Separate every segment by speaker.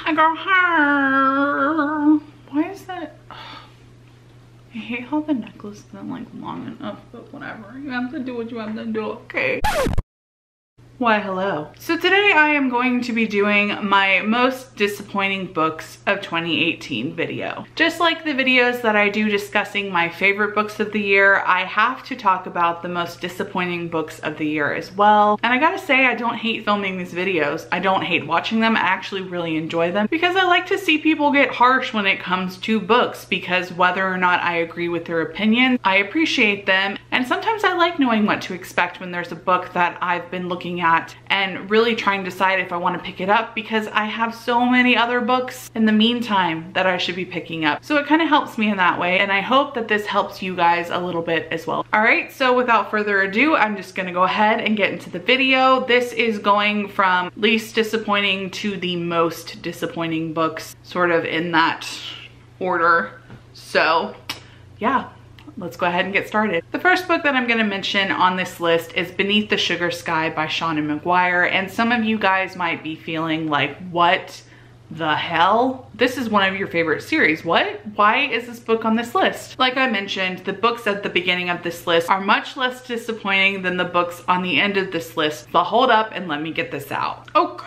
Speaker 1: I go, her. Why is that? I hate how the necklace isn't like long enough, but whatever. You have to do what you have to do, okay? Why, hello. So today I am going to be doing my most disappointing books of 2018 video. Just like the videos that I do discussing my favorite books of the year, I have to talk about the most disappointing books of the year as well. And I gotta say, I don't hate filming these videos. I don't hate watching them. I actually really enjoy them because I like to see people get harsh when it comes to books, because whether or not I agree with their opinions, I appreciate them. And sometimes I like knowing what to expect when there's a book that I've been looking at and really trying to decide if I want to pick it up, because I have so many other books in the meantime that I should be picking up. So it kind of helps me in that way, and I hope that this helps you guys a little bit as well. All right, so without further ado, I'm just gonna go ahead and get into the video. This is going from least disappointing to the most disappointing books, sort of in that order. So yeah, let's go ahead and get started. The first book that I'm gonna mention on this list is Beneath the Sugar Sky by Seanan McGuire. And some of you guys might be feeling like, what the hell? This is one of your favorite series. What? Why is this book on this list? Like I mentioned, the books at the beginning of this list are much less disappointing than the books on the end of this list. So hold up and let me get this out. Okay.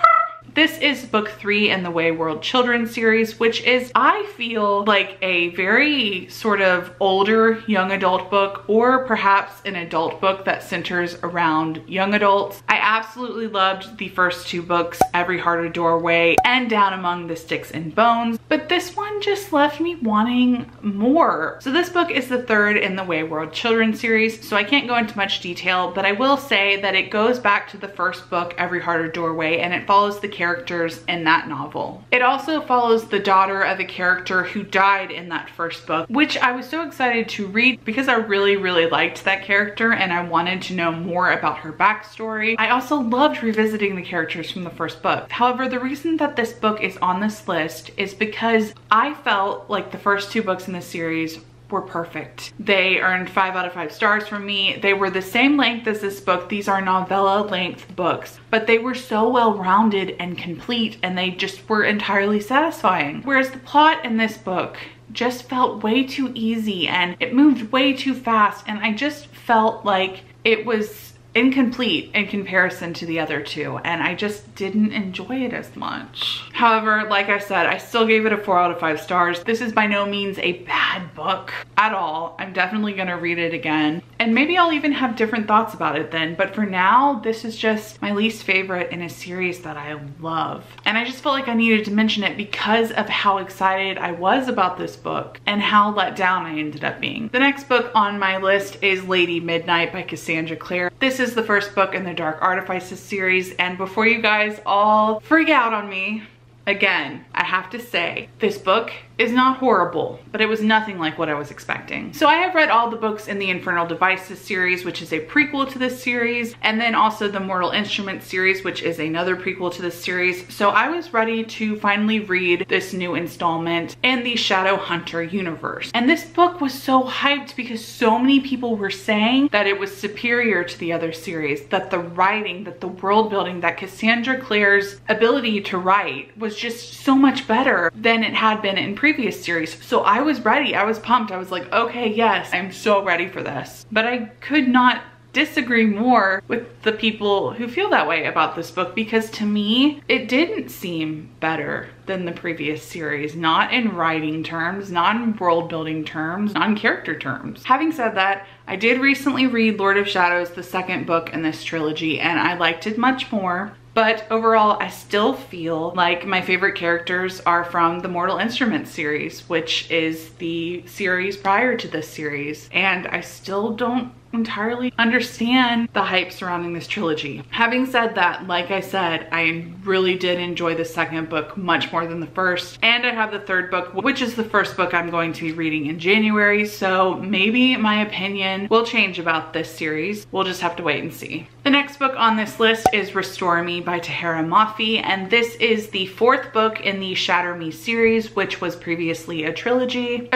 Speaker 1: This is book 3 in the Wayward Children series, which is, I feel like, a very sort of older young adult book, or perhaps an adult book that centers around young adults. I absolutely loved the first 2 books, Every Heart a Doorway and Down Among the Sticks and Bones, but this one just left me wanting more. So this book is the 3rd in the Wayward Children series, so I can't go into much detail, but I will say that it goes back to the first book, Every Heart a Doorway, and it follows the characters in that novel. It also follows the daughter of a character who died in that first book, which I was so excited to read because I really liked that character and I wanted to know more about her backstory. I also loved revisiting the characters from the first book. However, the reason that this book is on this list is because I felt like the first 2 books in the series were perfect. They earned 5 out of 5 stars from me. They were the same length as this book. These are novella length books, but they were so well-rounded and complete, and they just were entirely satisfying. Whereas the plot in this book just felt way too easy and it moved way too fast, and I just felt like it was incomplete in comparison to the other 2, and I just didn't enjoy it as much. However, like I said, I still gave it a 4 out of 5 stars. This is by no means a bad book at all. I'm definitely gonna read it again, and maybe I'll even have different thoughts about it then, but for now, this is just my least favorite in a series that I love. And I just felt like I needed to mention it because of how excited I was about this book and how let down I ended up being. The next book on my list is Lady Midnight by Cassandra Clare. This is the first book in the Dark Artifices series, and before you guys all freak out on me, again, I have to say, this book is not horrible, but it was nothing like what I was expecting. So I have read all the books in the Infernal Devices series, which is a prequel to this series, and then also the Mortal Instruments series, which is another prequel to this series. So I was ready to finally read this new installment in the Shadowhunter universe. And this book was so hyped because so many people were saying that it was superior to the other series, that the writing, that the world building, that Cassandra Clare's ability to write was just so much better than it had been in previous series. So I was ready, I was pumped. I was like, okay, yes, I'm so ready for this. But I could not disagree more with the people who feel that way about this book, because to me, it didn't seem better than the previous series, not in writing terms, not in world building terms, not in character terms. Having said that, I did recently read Lord of Shadows, the 2nd book in this trilogy, and I liked it much more. But overall, I still feel like my favorite characters are from the Mortal Instruments series, which is the series prior to this series. And I still don't entirely understand the hype surrounding this trilogy. Having said that, like I said, I really did enjoy the 2nd book much more than the first, and I have the 3rd book, which is the first book I'm going to be reading in January, so maybe my opinion will change about this series. We'll just have to wait and see. The next book on this list is Restore Me by Tahereh Mafi, and this is the 4th book in the Shatter Me series, which was previously a trilogy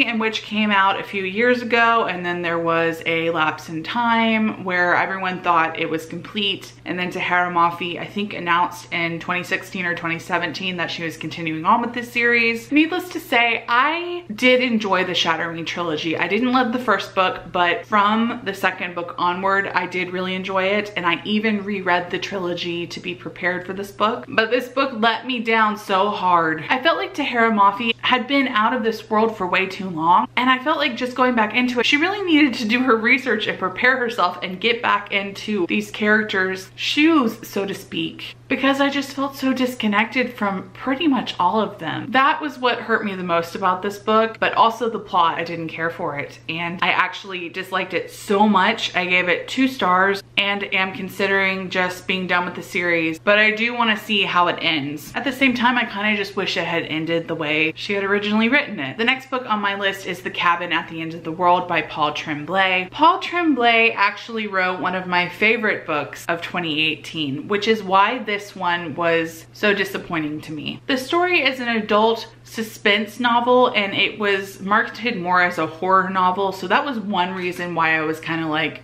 Speaker 1: in which came out a few years ago, and then there was a a lapse in time where everyone thought it was complete. And then Tahara Mafi, I think, announced in 2016 or 2017 that she was continuing on with this series. Needless to say, I did enjoy the Shatter Me trilogy. I didn't love the first book, but from the second book onward, I did really enjoy it. And I even reread the trilogy to be prepared for this book. But this book let me down so hard. I felt like Tahara Mafi had been out of this world for way too long. And I felt like just going back into it, she really needed to do her research and prepare herself and get back into these characters' shoes, so to speak, because I just felt so disconnected from pretty much all of them. That was what hurt me the most about this book, but also the plot. I didn't care for it, and I actually disliked it so much. I gave it 2 stars and am considering just being done with the series, but I do want to see how it ends. At the same time, I kind of just wish it had ended the way she had originally written it. The next book on my list is The Cabin at the End of the World by Paul Tremblay. Paul Tremblay actually wrote one of my favorite books of 2018, which is why this one was so disappointing to me. The story is an adult suspense novel, and it was marketed more as a horror novel, so that was one reason why I was kind of like,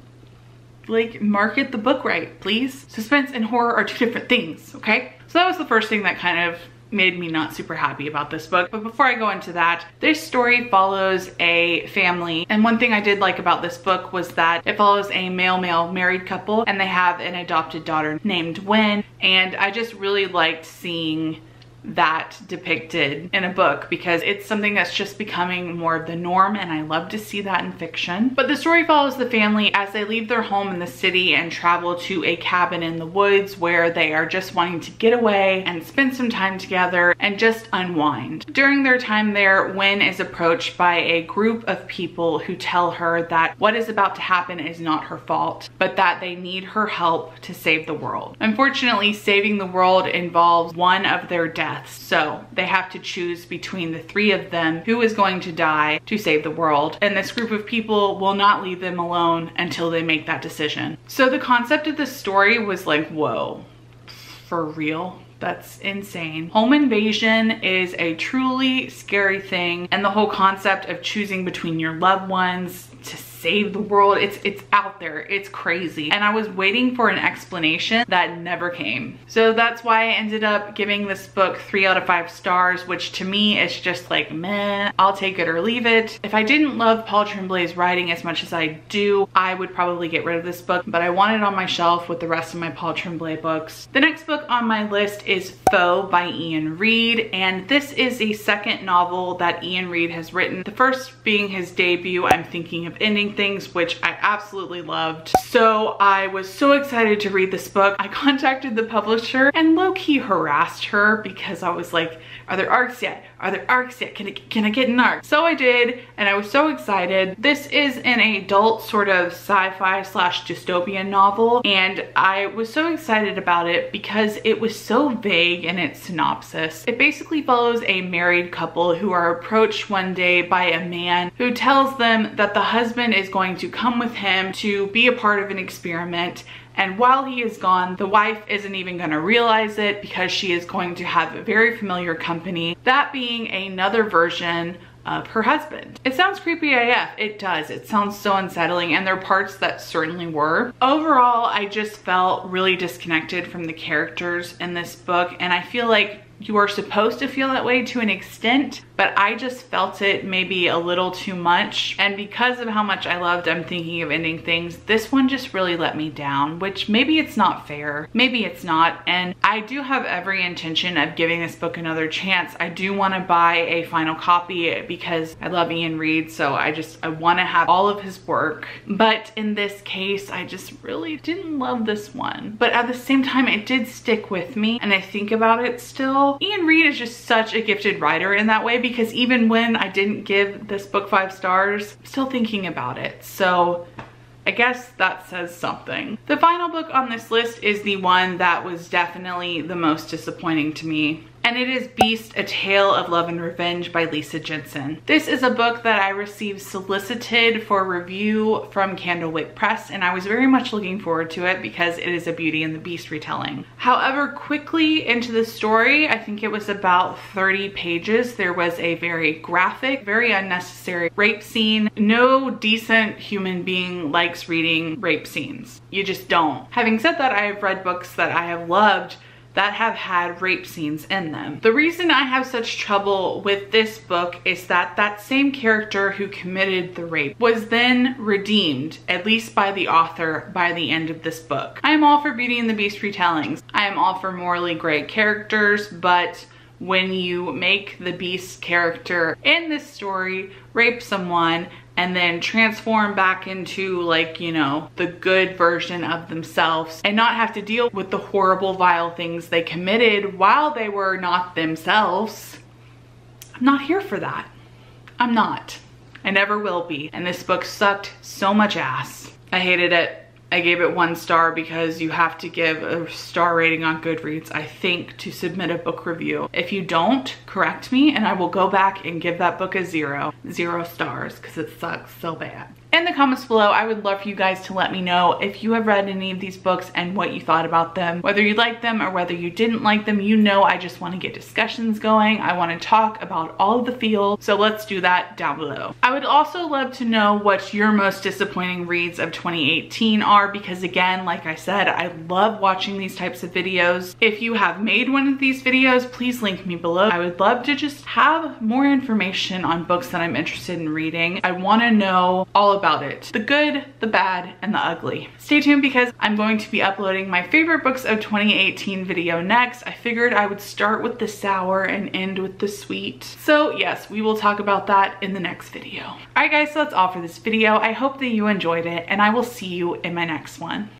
Speaker 1: market the book right, please. Suspense and horror are 2 different things, okay? So that was the first thing that kind of made me not super happy about this book. But before I go into that, this story follows a family. And one thing I did like about this book was that it follows a male-male married couple, and they have an adopted daughter named Wen. And I just really liked seeing that depicted in a book because it's something that's just becoming more of the norm, and I love to see that in fiction. But the story follows the family as they leave their home in the city and travel to a cabin in the woods where they are just wanting to get away and spend some time together and just unwind. During their time there, Wen is approached by a group of people who tell her that what is about to happen is not her fault, but that they need her help to save the world. Unfortunately, saving the world involves one of their deaths. So they have to choose between the 3 of them who is going to die to save the world. And this group of people will not leave them alone until they make that decision. So the concept of the story was like, whoa, for real? That's insane. Home invasion is a truly scary thing. And the whole concept of choosing between your loved ones to save the world, it's out there, it's crazy. And I was waiting for an explanation that never came. So that's why I ended up giving this book 3 out of 5 stars, which to me is just like, meh, I'll take it or leave it. If I didn't love Paul Tremblay's writing as much as I do, I would probably get rid of this book, but I want it on my shelf with the rest of my Paul Tremblay books. The next book on my list is Foe by Ian Reid, and this is a second novel that Ian Reid has written. The first being his debut, I'm Thinking of Ending Things, which I absolutely loved. So I was so excited to read this book. I contacted the publisher and low-key harassed her because I was like, are there arcs yet? Are there arcs yet? Can I get an arc? So I did, and I was so excited. This is an adult sort of sci-fi / dystopian novel, and I was so excited about it because it was so vague in its synopsis. It basically follows a married couple who are approached one day by a man who tells them that the husband is going to come with him to be a part of an experiment. And while he is gone, the wife isn't even going to realize it because she is going to have a very familiar company, that being another version of her husband. It sounds creepy AF. It does. It sounds so unsettling, and there are parts that certainly were. Overall, I just felt really disconnected from the characters in this book, and I feel like you are supposed to feel that way to an extent, but I just felt it maybe a little too much. And because of how much I loved I'm Thinking of Ending Things, this one just really let me down, which maybe it's not fair, maybe it's not. And I do have every intention of giving this book another chance. I do want to buy a final copy because I love Ian Reid, so I want to have all of his work. But in this case, I just really didn't love this one. But at the same time, it did stick with me, and I think about it still. Ian Reid is just such a gifted writer in that way, because even when I didn't give this book 5 stars, I'm still thinking about it. So I guess that says something. The final book on this list is the one that was definitely the most disappointing to me. and it is Beast, A Tale of Love and Revenge by Lisa Jensen. This is a book that I received solicited for review from Candlewick Press, and I was very much looking forward to it because it is a Beauty and the Beast retelling. However, quickly into the story, I think it was about 30 pages, there was a very graphic, very unnecessary rape scene. No decent human being likes reading rape scenes. You just don't. Having said that, I have read books that I have loved that have had rape scenes in them. The reason I have such trouble with this book is that that same character who committed the rape was then redeemed, at least by the author, by the end of this book. I am all for Beauty and the Beast retellings. I am all for morally gray characters, but when you make the Beast character in this story rape someone and then transform back into, like, you know, the good version of themselves and not have to deal with the horrible, vile things they committed while they were not themselves, I'm not here for that. I'm not. I never will be. And this book sucked so much ass. I hated it. I gave it 1 star because you have to give a star rating on Goodreads, I think, to submit a book review. If you don't, correct me and I will go back and give that book a 0 stars because it sucks so bad. In the comments below, I would love for you guys to let me know if you have read any of these books and what you thought about them, whether you liked them or whether you didn't like them. You know I just want to get discussions going. I want to talk about all of the feels, so let's do that down below. I would also love to know what your most disappointing reads of 2018 are, because again, like I said, I love watching these types of videos. If you have made one of these videos, please link me below. I would love to just have more information on books that I'm interested in reading. I want to know all about it. The good, the bad, and the ugly. Stay tuned because I'm going to be uploading my favorite books of 2018 video next. I figured I would start with the sour and end with the sweet. So yes, we will talk about that in the next video. Alright guys, so that's all for this video. I hope that you enjoyed it and I will see you in my next one.